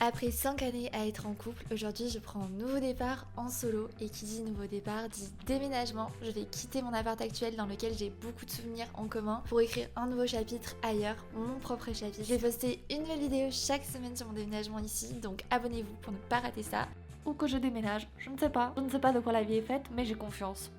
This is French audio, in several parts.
Après 5 années à être en couple, aujourd'hui je prends un nouveau départ en solo et qui dit nouveau départ dit déménagement. Je vais quitter mon appart actuel dans lequel j'ai beaucoup de souvenirs en commun pour écrire un nouveau chapitre ailleurs, mon propre chapitre. Je vais poster une nouvelle vidéo chaque semaine sur mon déménagement ici, donc abonnez-vous pour ne pas rater ça. Ou que je déménage, je ne sais pas de quoi la vie est faite, mais j'ai confiance.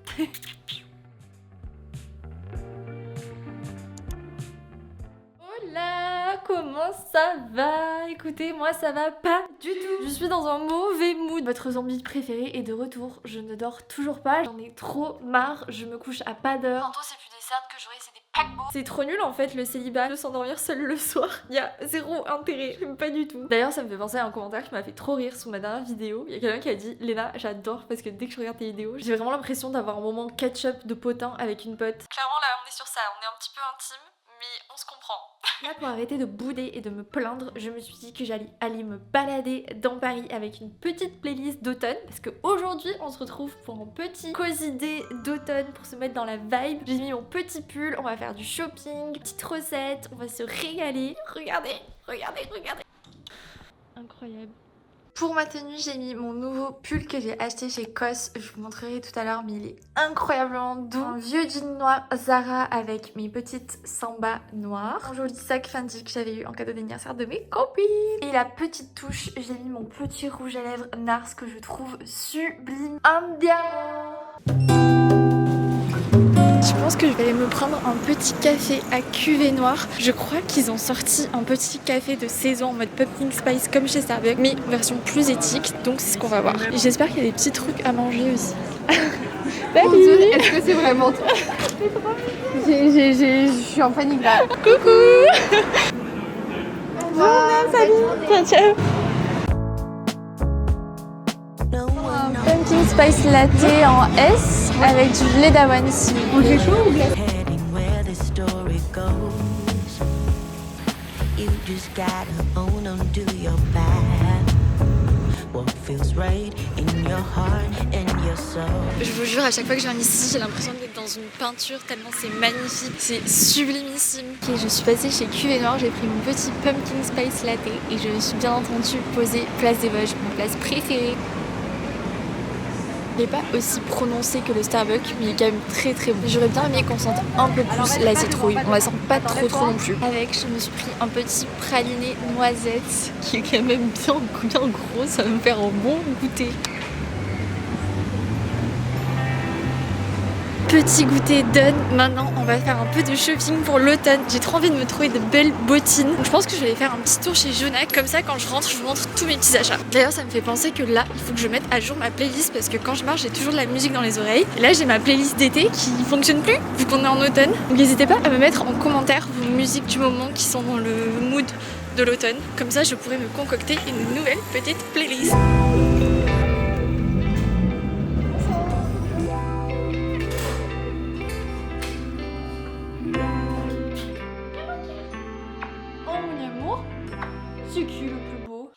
Hola, comment ça va? Écoutez, moi ça va pas du tout. Je suis dans un mauvais mood. Votre zombie préféré est de retour. Je ne dors toujours pas. J'en ai trop marre. Je me couche à pas d'heure. Tantôt c'est plus des cernes que j'aurai, c'est des paquebots. C'est trop nul en fait le célibat. De s'endormir seul le soir. Il y a zéro intérêt. J'aime pas du tout. D'ailleurs, ça me fait penser à un commentaire qui m'a fait trop rire sous ma dernière vidéo. Il y a quelqu'un qui a dit Léna, j'adore parce que dès que je regarde tes vidéos, j'ai vraiment l'impression d'avoir un moment catch-up de potin avec une pote. Clairement là, on est sur ça. On est un petit peu intime, mais on se comprend. Là, pour arrêter de bouder et de me plaindre, je me suis dit que j'allais aller me balader dans Paris avec une petite playlist d'automne parce qu'aujourd'hui on se retrouve pour un petit cosy day d'automne pour se mettre dans la vibe. J'ai mis mon petit pull, on va faire du shopping, petite recette, on va se régaler. Regardez, regardez, regardez. Incroyable. Pour ma tenue, j'ai mis mon nouveau pull que j'ai acheté chez COS. Je vous montrerai tout à l'heure, mais il est incroyablement doux. Un vieux jean noir Zara avec mes petites sambas noires. Un joli sac Fendi que j'avais eu en cadeau d'anniversaire de mes copines. Et la petite touche, j'ai mis mon petit rouge à lèvres NARS que je trouve sublime. Un diamant. Je pense que je vais aller me prendre un petit café à cuvée noire. Je crois qu'ils ont sorti un petit café de saison en mode pumpkin spice comme chez Starbucks, mais version plus éthique, donc c'est ce qu'on va voir. Et j'espère qu'il y a des petits trucs à manger aussi. Salut. Est-ce que c'est vraiment toi? Je suis en panique là. Coucou. Bonjour, salut. Ciao, ciao. Pumpkin spice latte en S avec du lait d'avoine ici. On fait chaud ou bien? Je vous jure, à chaque fois que je viens ici, j'ai l'impression d'être dans une peinture tellement c'est magnifique, c'est sublimissime. Ok, je suis passée chez Cuvée Noire, j'ai pris mon petit pumpkin spice latte et je me suis bien entendu posée place des Vosges, ma place préférée. Il n'est pas aussi prononcé que le Starbucks, mais il est quand même très très bon. J'aurais bien aimé qu'on sente un peu plus la citrouille. On la sent pas trop non plus. Avec, je me suis pris un petit praliné noisette qui est quand même bien gros. Ça va me faire un bon goûter. Petit goûter done. Maintenant, on va faire un peu de shopping pour l'automne. J'ai trop envie de me trouver de belles bottines. Donc, je pense que je vais aller faire un petit tour chez Jonac. Comme ça, quand je rentre, je vous montre tous mes petits achats. D'ailleurs, ça me fait penser que là, il faut que je mette à jour ma playlist parce que quand je marche, j'ai toujours de la musique dans les oreilles. Et là, j'ai ma playlist d'été qui fonctionne plus vu qu'on est en automne. Donc, n'hésitez pas à me mettre en commentaire vos musiques du moment qui sont dans le mood de l'automne. Comme ça, je pourrais me concocter une nouvelle petite playlist. C'est qui le plus beau?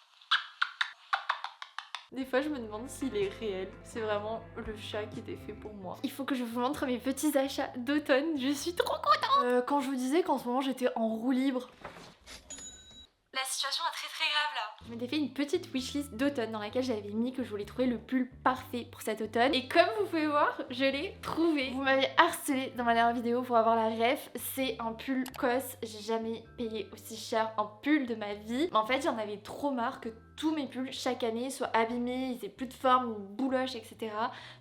Des fois je me demande s'il est réel. C'est vraiment le chat qui était fait pour moi. Il faut que je vous montre mes petits achats d'automne. Je suis trop contente. Quand je vous disais qu'en ce moment j'étais en roue libre, la situation est très grave là. Je m'étais fait une petite wishlist d'automne dans laquelle j'avais mis que je voulais trouver le pull parfait pour cet automne. Et comme vous pouvez voir, je l'ai trouvé. Vous m'avez harcelé dans ma dernière vidéo pour avoir la ref. C'est un pull COS. J'ai jamais payé aussi cher un pull de ma vie. Mais en fait, j'en avais trop marre que tous mes pulls chaque année soient abîmés, ils aient plus de forme, une bouloche, etc.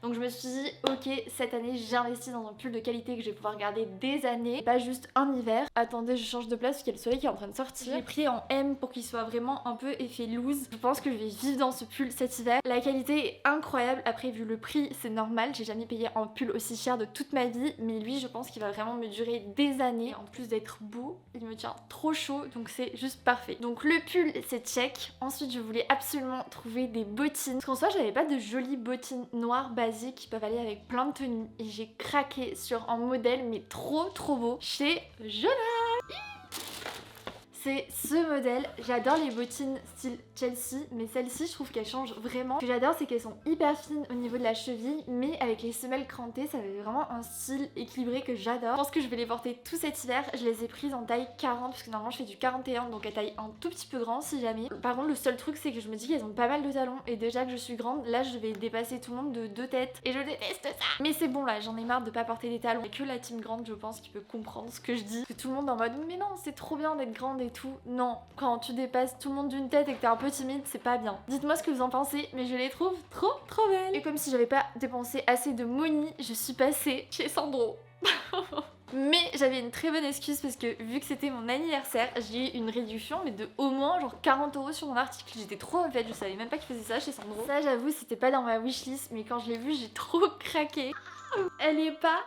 Donc je me suis dit, ok, cette année j'investis dans un pull de qualité que je vais pouvoir garder des années, pas juste un hiver. Attendez, je change de place parce qu'il y a le soleil qui est en train de sortir. J'ai pris en M pour qu'il soit vraiment un peu effet loose. Je pense que je vais vivre dans ce pull cet hiver. La qualité est incroyable. Après, vu le prix, c'est normal. J'ai jamais payé un pull aussi cher de toute ma vie. Mais lui, je pense qu'il va vraiment me durer des années. En plus d'être beau, il me tient trop chaud. Donc c'est juste parfait. Donc le pull, c'est check. Ensuite, je voulais absolument trouver des bottines. Parce qu'en soi, j'avais pas de jolies bottines noires basiques qui peuvent aller avec plein de tenues. Et j'ai craqué sur un modèle, mais trop beau, chez Jonac. c'est ce modèle. J'adore les bottines style Chelsea, mais celle-ci je trouve qu'elle change vraiment. Ce que j'adore c'est qu'elles sont hyper fines au niveau de la cheville, mais avec les semelles crantées, ça fait vraiment un style équilibré que j'adore. Je pense que je vais les porter tout cet hiver. Je les ai prises en taille 40 parce que normalement je fais du 41, donc à taille un tout petit peu grand si jamais. Par contre le seul truc c'est que je me dis qu'elles ont pas mal de talons et déjà que je suis grande, là je vais dépasser tout le monde de 2 têtes et je déteste ça. Mais c'est bon là, j'en ai marre de pas porter des talons. Et que la team grande je pense qui peut comprendre ce que je dis. Que tout le monde est en mode mais non c'est trop bien d'être grande et tout. Non, quand tu dépasses tout le monde d'une tête et que t'es un peu timide c'est pas bien. Dites-moi ce que vous en pensez, mais je les trouve trop belles. Et comme si j'avais pas dépensé assez de money, je suis passée chez Sandro. Mais j'avais une très bonne excuse parce que vu que c'était mon anniversaire, j'ai eu une réduction mais de au moins genre 40 € sur mon article. J'étais trop en fait, je savais même pas qu'ils faisaient ça chez Sandro. Ça j'avoue c'était pas dans ma wishlist mais quand je l'ai vu j'ai trop craqué. Elle est pas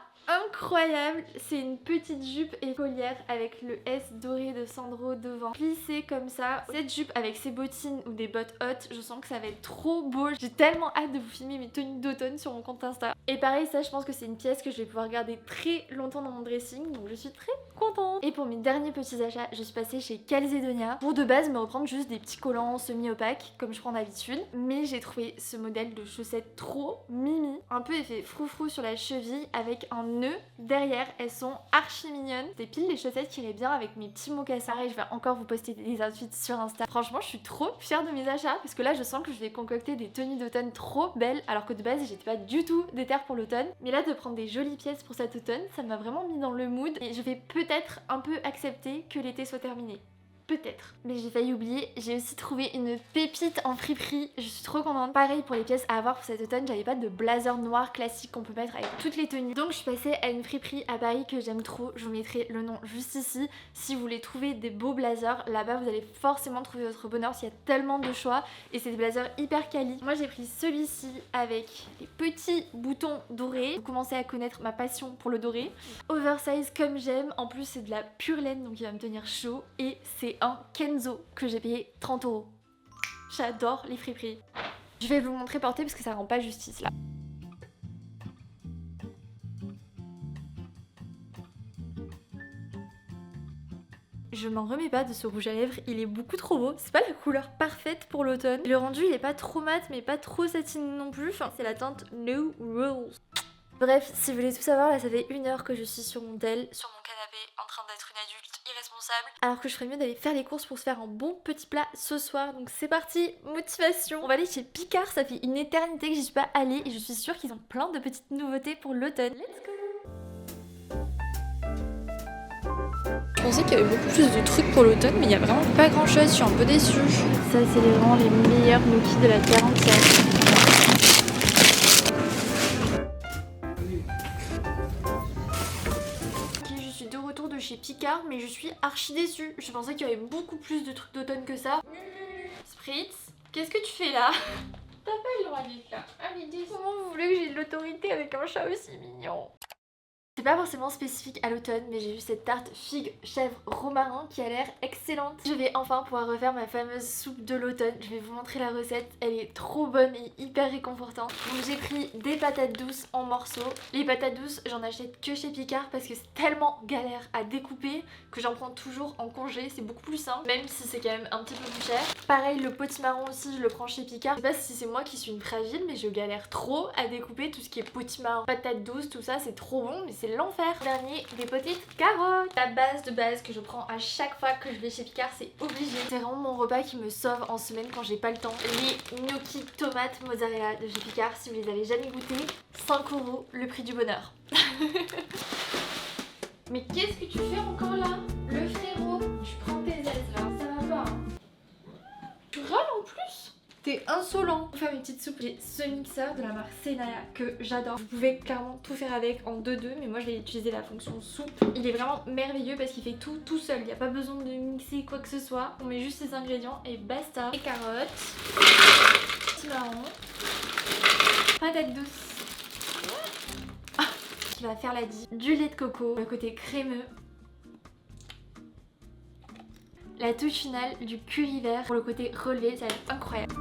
incroyable, c'est une petite jupe écolière avec le S doré de Sandro devant, plissée comme ça. Cette jupe avec ses bottines ou des bottes hautes, je sens que ça va être trop beau. J'ai tellement hâte de vous filmer mes tenues d'automne sur mon compte Insta. Et pareil ça je pense que c'est une pièce que je vais pouvoir garder très longtemps dans mon dressing, donc je suis très contente. Et pour mes derniers petits achats, je suis passée chez Calzedonia pour de base me reprendre juste des petits collants semi-opaques comme je prends d'habitude, mais j'ai trouvé ce modèle de chaussettes trop mimi, un peu effet froufrou sur la cheville avec un nœud derrière. Elles sont archi mignonnes, c'est pile les chaussettes qui iraient bien avec mes petits mocassins. Et je vais encore vous poster des outfits sur Insta. Franchement je suis trop fière de mes achats parce que là je sens que je vais concocter des tenues d'automne trop belles alors que de base j'étais pas du tout déter pour l'automne, mais là de prendre des jolies pièces pour cet automne ça m'a vraiment mis dans le mood et je vais peut-être un peu accepter que l'été soit terminé. Peut-être. Mais j'ai failli oublier, j'ai aussi trouvé une pépite en friperie, je suis trop contente. Pareil pour les pièces à avoir pour cet automne, j'avais pas de blazer noir classique qu'on peut mettre avec toutes les tenues. Donc je suis passée à une friperie à Paris que j'aime trop, je vous mettrai le nom juste ici. Si vous voulez trouver des beaux blazers, là-bas vous allez forcément trouver votre bonheur s'il y a tellement de choix. Et c'est des blazers hyper quali. Moi j'ai pris celui-ci avec les petits boutons dorés. Vous commencez à connaître ma passion pour le doré. Oversize comme j'aime, en plus c'est de la pure laine donc il va me tenir chaud. Et c'est un Kenzo que j'ai payé 30 €. J'adore les friperies. Je vais vous montrer porter parce que ça rend pas justice là. Je m'en remets pas de ce rouge à lèvres, il est beaucoup trop beau. C'est pas la couleur parfaite pour l'automne. Le rendu il est pas trop mat mais pas trop satiné non plus. Enfin, c'est la teinte No Rules. Bref, si vous voulez tout savoir, là ça fait 1 heure que je suis sur mon tel, sur mon canapé, en train d'être une adulte irresponsable. Alors que je ferais mieux d'aller faire les courses pour se faire un bon petit plat ce soir. Donc c'est parti, motivation. On va aller chez Picard, ça fait une éternité que j'y suis pas allée et je suis sûre qu'ils ont plein de petites nouveautés pour l'automne. Let's go! Je pensais qu'il y avait beaucoup plus de trucs pour l'automne, mais il y a vraiment pas grand chose, je suis un peu déçue. Ça c'est vraiment les meilleurs nookies de la terre entière. Chez Picard, mais je suis archi déçue. Je pensais qu'il y avait beaucoup plus de trucs d'automne que ça. Spritz, qu'est-ce que tu fais là? T'as pas le droit d'être là. Allez, comment vous voulez que j'ai de l'autorité avec un chat aussi mignon? C'est pas forcément spécifique à l'automne, mais j'ai vu cette tarte figue chèvre romarin qui a l'air excellente. Je vais enfin pouvoir refaire ma fameuse soupe de l'automne. Je vais vous montrer la recette, elle est trop bonne et hyper réconfortante. Donc j'ai pris des patates douces en morceaux. Les patates douces, j'en achète que chez Picard parce que c'est tellement galère à découper que j'en prends toujours en congé. C'est beaucoup plus simple, même si c'est quand même un petit peu plus cher. Pareil, le potimarron aussi, je le prends chez Picard. Je sais pas si c'est moi qui suis une fragile, mais je galère trop à découper tout ce qui est potimarron, patates douces, tout ça, c'est trop bon, mais c'est l'enfer. Dernier, des petites carottes. La base de base que je prends à chaque fois que je vais chez Picard, c'est obligé. C'est vraiment mon repas qui me sauve en semaine quand j'ai pas le temps. Les gnocchis tomates mozzarella de chez Picard, si vous les avez jamais goûtés, 5 €, le prix du bonheur. Mais qu'est-ce que tu fais encore là? Le frérot, tu prends tes aises là, ça va pas. Hein. Tu râles en plus? T'es insolent. Pour faire une petite soupe, j'ai ce mixeur de la marque Senaya que j'adore. Vous pouvez clairement tout faire avec en 2-2, mais moi je vais utiliser la fonction soupe. Il est vraiment merveilleux parce qu'il fait tout seul. Il n'y a pas besoin de mixer quoi que ce soit. On met juste les ingrédients et basta. Les carottes, petit marron, patates douces. Qui va faire la die. Du lait de coco, le côté crémeux. La touche finale du curry vert pour le côté relevé, ça va être incroyable.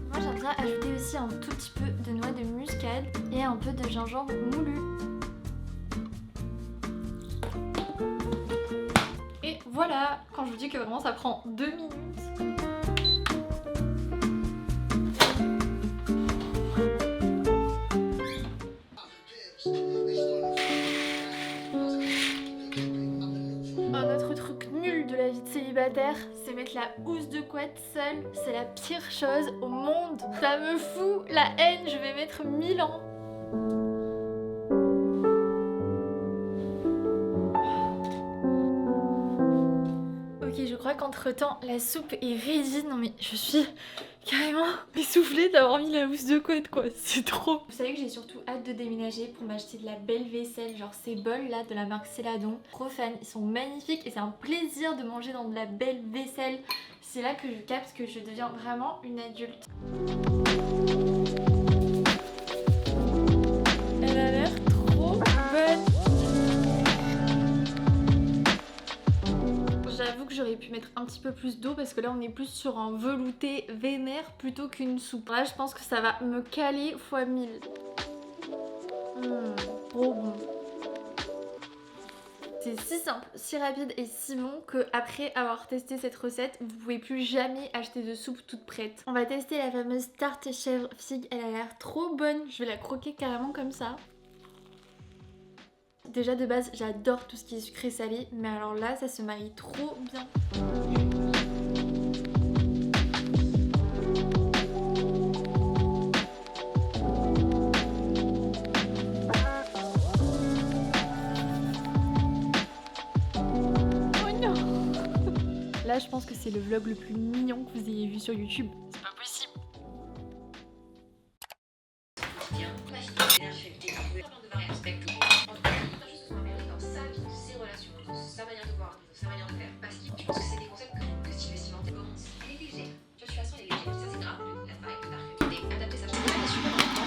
Moi j'aime bien ajouter aussi un tout petit peu de noix de muscade et un peu de gingembre moulu. voilà, quand je vous dis que vraiment ça prend 2 minutes. Un autre truc nul de la vie de célibataire, c'est mettre la housse de couette seule. C'est la pire chose au monde. Ça me fout la haine, je vais mettre 1000 ans. Ok, je crois qu'entre temps la soupe est ready. Non mais je suis carrément essoufflée d'avoir mis la housse de couette quoi, c'est trop. Vous savez que j'ai surtout hâte de déménager pour m'acheter de la belle vaisselle, genre ces bols là de la marque Céladon. Trop fan, ils sont magnifiques et c'est un plaisir de manger dans de la belle vaisselle. C'est là que je capte que je deviens vraiment une adulte. Elle a l'air trop bonne. J'avoue que j'aurais pu mettre un petit peu plus d'eau parce que là on est plus sur un velouté vénère plutôt qu'une soupe. Là je pense que ça va me caler x 1000. Trop bon. C'est si simple, si rapide et si bon que après avoir testé cette recette, vous pouvez plus jamais acheter de soupe toute prête. On va tester la fameuse tarte chèvre figue, elle a l'air trop bonne. Je vais la croquer carrément comme ça. Déjà de base j'adore tout ce qui est sucré salé, mais alors là ça se marie trop bien. Oh non. Là je pense que c'est le vlog le plus mignon que vous ayez vu sur YouTube. C'est pas possible. Sa manière de voir, sa manière de faire, parce que je pense que c'est des concepts que Steve Vestimante commence. Il est léger, tu vois, je suis façon, il est léger, ça c'est grave, la vibe, la réalité, adapter sa chanson, elle est super importante.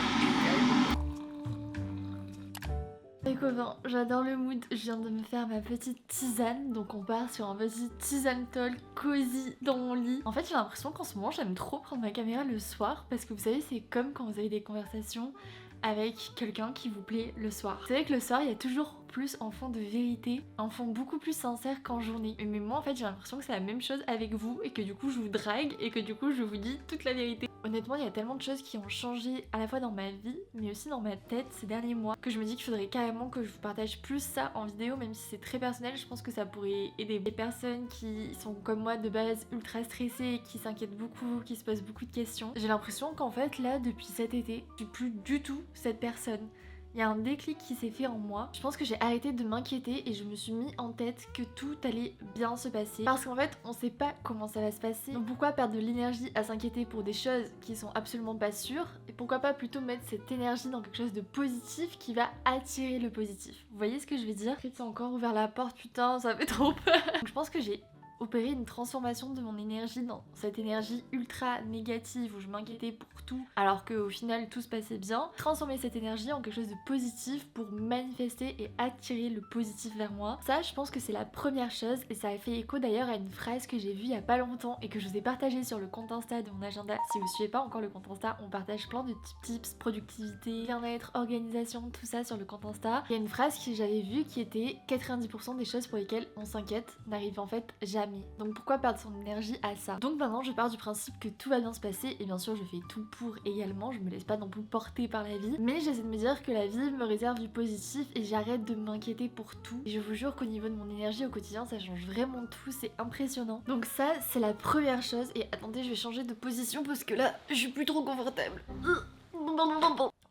Les copains, j'adore le mood, je viens de me faire ma petite tisane, donc on part sur un petit tisane talk cosy dans mon lit. En fait j'ai l'impression qu'en ce moment j'aime trop prendre ma caméra le soir, parce que vous savez c'est comme quand vous avez des conversations avec quelqu'un qui vous plaît le soir. C'est vrai que le soir il y a toujours plus en fond de vérité, un fond beaucoup plus sincère qu'en journée. Mais moi en fait j'ai l'impression que c'est la même chose avec vous et que du coup je vous drague et que du coup je vous dis toute la vérité. Honnêtement il y a tellement de choses qui ont changé à la fois dans ma vie mais aussi dans ma tête ces derniers mois que je me dis qu'il faudrait carrément que je vous partage plus ça en vidéo, même si c'est très personnel. Je pense que ça pourrait aider des personnes qui sont comme moi de base ultra stressées, qui s'inquiètent beaucoup, qui se posent beaucoup de questions. J'ai l'impression qu'en fait là depuis cet été je suis plus du tout cette personne. Il y a un déclic qui s'est fait en moi. Je pense que j'ai arrêté de m'inquiéter et je me suis mis en tête que tout allait bien se passer. Parce qu'en fait, on sait pas comment ça va se passer. Donc pourquoi perdre de l'énergie à s'inquiéter pour des choses qui sont absolument pas sûres? Et pourquoi pas plutôt mettre cette énergie dans quelque chose de positif qui va attirer le positif? Vous voyez ce que je veux dire? T'as encore ouvert la porte, putain, ça fait trop peur. Donc je pense que j'ai opérer une transformation de mon énergie dans cette énergie ultra négative où je m'inquiétais pour tout alors qu'au final tout se passait bien. Transformer cette énergie en quelque chose de positif pour manifester et attirer le positif vers moi. Ça je pense que c'est la première chose et ça a fait écho d'ailleurs à une phrase que j'ai vue il y a pas longtemps et que je vous ai partagée sur le compte Insta de mon agenda. Si vous suivez pas encore le compte Insta, on partage plein de tips, productivité, bien-être, organisation, tout ça sur le compte Insta. Il y a une phrase que j'avais vue qui était 90% des choses pour lesquelles on s'inquiète n'arrivent en fait jamais. Donc pourquoi perdre son énergie à ça? Donc maintenant je pars du principe que tout va bien se passer et bien sûr je fais tout pour également, je me laisse pas non plus porter par la vie, mais j'essaie de me dire que la vie me réserve du positif et j'arrête de m'inquiéter pour tout. Et je vous jure qu'au niveau de mon énergie au quotidien ça change vraiment tout, c'est impressionnant. Donc ça c'est la première chose. Et attendez, je vais changer de position parce que là je suis plus trop confortable.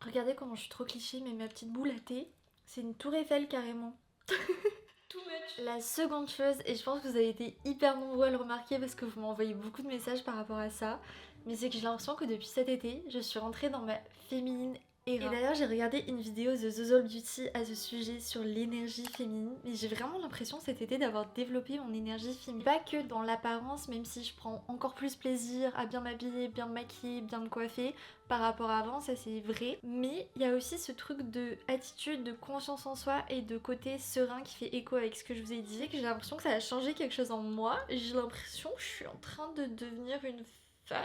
Regardez comment je suis trop cliché, mais ma petite boule à thé, c'est une tour Eiffel carrément. La seconde chose, et je pense que vous avez été hyper nombreux à le remarquer parce que vous m'envoyez beaucoup de messages par rapport à ça, mais c'est que j'ai l'impression que depuis cet été, je suis rentrée dans ma féminine era. Et d'ailleurs j'ai regardé une vidéo de Zozol Beauty à ce sujet sur l'énergie féminine, mais j'ai vraiment l'impression cet été d'avoir développé mon énergie féminine. Pas que dans l'apparence, même si je prends encore plus plaisir à bien m'habiller, bien me maquiller, bien me coiffer par rapport à avant, ça c'est vrai, mais il y a aussi ce truc de attitude, de confiance en soi et de côté serein qui fait écho avec ce que je vous ai dit, que j'ai l'impression que ça a changé quelque chose en moi. J'ai l'impression que je suis en train de devenir une femme.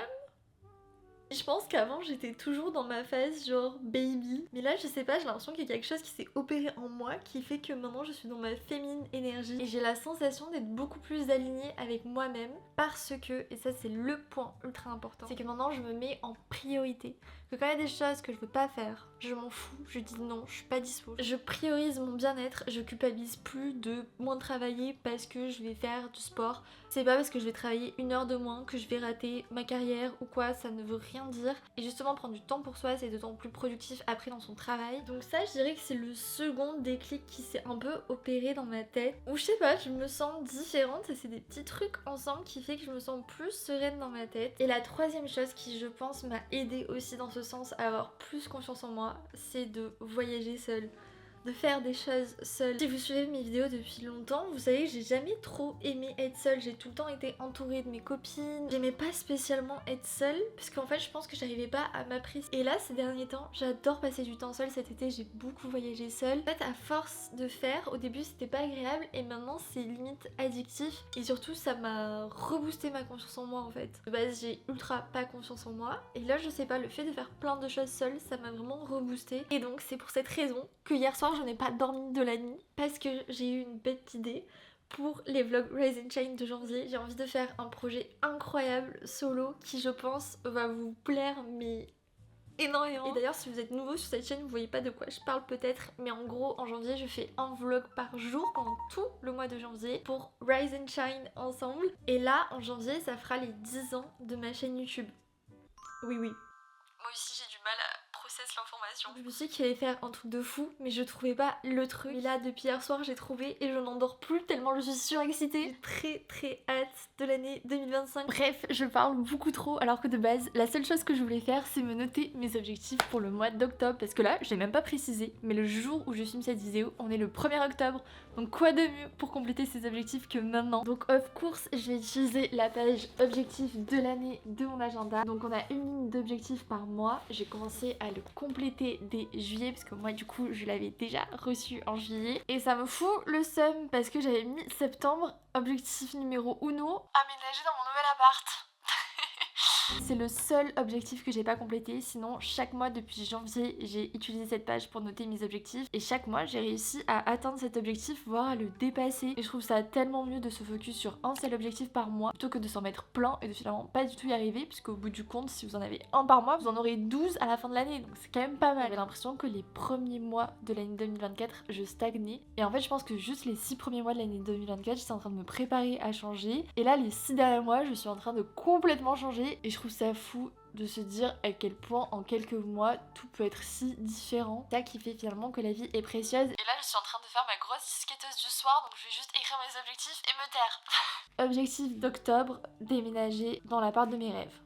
Je pense qu'avant j'étais toujours dans ma phase genre baby, mais là je sais pas, j'ai l'impression qu'il y a quelque chose qui s'est opéré en moi qui fait que maintenant je suis dans ma féminine énergie et j'ai la sensation d'être beaucoup plus alignée avec moi-même parce que, et ça c'est le point ultra important, c'est que maintenant je me mets en priorité. Que quand il y a des choses que je veux pas faire, je m'en fous, je dis non, je suis pas dispo. Je priorise mon bien-être, je culpabilise plus de moins travailler parce que je vais faire du sport. C'est pas parce que je vais travailler 1 heure de moins que je vais rater ma carrière ou quoi, ça ne veut rien dire. Et justement prendre du temps pour soi, c'est d'autant plus productif après dans son travail. Donc ça je dirais que c'est le second déclic qui s'est un peu opéré dans ma tête. Ou je sais pas, je me sens différente et c'est des petits trucs ensemble qui fait que je me sens plus sereine dans ma tête. Et la troisième chose qui je pense m'a aidée aussi dans ce sens à avoir plus confiance en moi, c'est de voyager seule. De faire des choses seule. Si vous suivez mes vidéos depuis longtemps, vous savez que j'ai jamais trop aimé être seule. J'ai tout le temps été entourée de mes copines. J'aimais pas spécialement être seule parce qu'en fait je pense que j'arrivais pas à m'apprécier. Et là ces derniers temps, j'adore passer du temps seule. Cet été j'ai beaucoup voyagé seule. En fait à force de faire, au début c'était pas agréable et maintenant c'est limite addictif. Et surtout ça m'a reboosté ma confiance en moi en fait. De base j'ai ultra pas confiance en moi. Et là je sais pas, le fait de faire plein de choses seule, ça m'a vraiment reboosté. Et donc c'est pour cette raison que hier soir je n'ai pas dormi de la nuit parce que j'ai eu une bête idée pour les vlogs Rise and Shine de janvier. J'ai envie de faire un projet incroyable solo qui je pense va vous plaire mais énormément. Et d'ailleurs si vous êtes nouveau sur cette chaîne vous voyez pas de quoi je parle peut-être, mais en gros en janvier je fais un vlog par jour pendant tout le mois de janvier pour Rise and Shine ensemble. Et là en janvier ça fera les 10 ans de ma chaîne YouTube. Oui. Moi aussi j'ai du mal à process l'information. Je me suis dit qu'il allait faire un truc de fou, mais je trouvais pas le truc. Mais là, depuis hier soir, j'ai trouvé et je n'en dors plus tellement je suis surexcitée. J'ai très hâte de l'année 2025. Bref, je parle beaucoup trop alors que de base, la seule chose que je voulais faire, c'est me noter mes objectifs pour le mois d'octobre. Parce que là, je l'ai même pas précisé, mais le jour où je filme cette vidéo, on est le 1er octobre. Donc quoi de mieux pour compléter ces objectifs que maintenant. Donc of course, je vais utiliser la page objectifs de l'année de mon agenda. Donc on a une ligne d'objectifs par mois. J'ai commencé à le compléter dès juillet parce que moi du coup je l'avais déjà reçu en juillet. Et ça me fout le seum parce que j'avais mis septembre, objectif numéro 1, aménager dans mon nouvel appart. C'est le seul objectif que j'ai pas complété, sinon chaque mois depuis janvier j'ai utilisé cette page pour noter mes objectifs et chaque mois j'ai réussi à atteindre cet objectif, voire à le dépasser. Et je trouve ça tellement mieux de se focus sur un seul objectif par mois plutôt que de s'en mettre plein et de finalement pas du tout y arriver, puisqu'au bout du compte si vous en avez un par mois vous en aurez 12 à la fin de l'année, donc c'est quand même pas mal. J'avais l'impression que les premiers mois de l'année 2024 je stagnais et en fait je pense que juste les 6 premiers mois de l'année 2024 j'étais en train de me préparer à changer et là les 6 derniers mois je suis en train de complètement changer et je trouve ça fou de se dire à quel point en quelques mois tout peut être si différent. C'est ça qui fait finalement que la vie est précieuse. Et là je suis en train de faire ma grosse disquetteuse du soir, donc je vais juste écrire mes objectifs et me taire. Objectif d'octobre, déménager dans l'appart de mes rêves.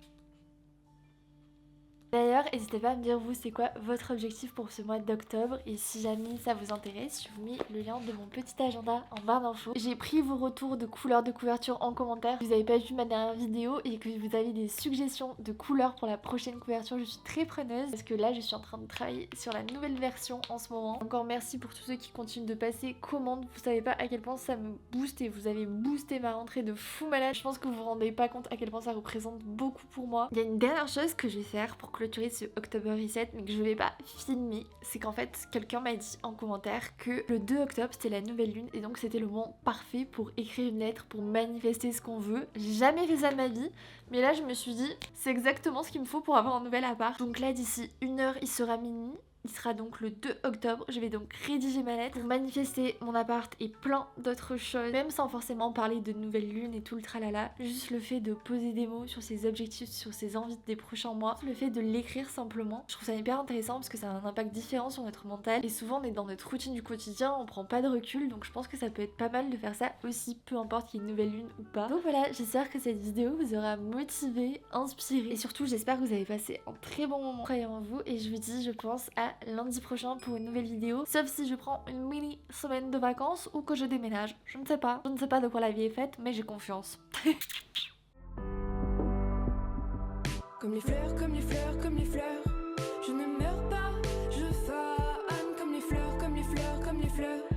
D'ailleurs, n'hésitez pas à me dire vous c'est quoi votre objectif pour ce mois d'octobre et si jamais ça vous intéresse, je vous mets le lien de mon petit agenda en barre d'infos. J'ai pris vos retours de couleurs de couverture en commentaire. Si vous n'avez pas vu ma dernière vidéo et que vous avez des suggestions de couleurs pour la prochaine couverture, je suis très preneuse parce que là je suis en train de travailler sur la nouvelle version en ce moment. Encore merci pour tous ceux qui continuent de passer commande. Vous savez pas à quel point ça me booste et vous avez boosté ma rentrée de fou malade. Je pense que vous vous rendez pas compte à quel point ça représente beaucoup pour moi. Il y a une dernière chose que je vais faire pour clôturer ce October Reset mais que je vais pas filmer, c'est qu'en fait quelqu'un m'a dit en commentaire que le 2 octobre c'était la nouvelle lune et donc c'était le moment parfait pour écrire une lettre, pour manifester ce qu'on veut. J'ai jamais fait ça de ma vie mais là je me suis dit c'est exactement ce qu'il me faut pour avoir un nouvel appart. Donc là d'ici 1 heure il sera minuit. Il sera donc le 2 octobre, je vais donc rédiger ma lettre pour manifester mon appart et plein d'autres choses, même sans forcément parler de nouvelle lune et tout le tralala. Juste le fait de poser des mots sur ses objectifs, sur ses envies des prochains mois, le fait de l'écrire simplement. Je trouve ça hyper intéressant parce que ça a un impact différent sur notre mental et souvent on est dans notre routine du quotidien, on prend pas de recul, donc je pense que ça peut être pas mal de faire ça aussi, peu importe qu'il y ait une nouvelle lune ou pas. Donc voilà, j'espère que cette vidéo vous aura motivé, inspiré et surtout j'espère que vous avez passé un très bon moment. Croyez en vous et je vous dis je pense à lundi prochain pour une nouvelle vidéo, sauf si je prends une mini semaine de vacances ou que je déménage. Je ne sais pas de quoi la vie est faite, mais j'ai confiance. Comme les fleurs, comme les fleurs, comme les fleurs, je ne meurs pas, je fane comme les fleurs, comme les fleurs, comme les fleurs.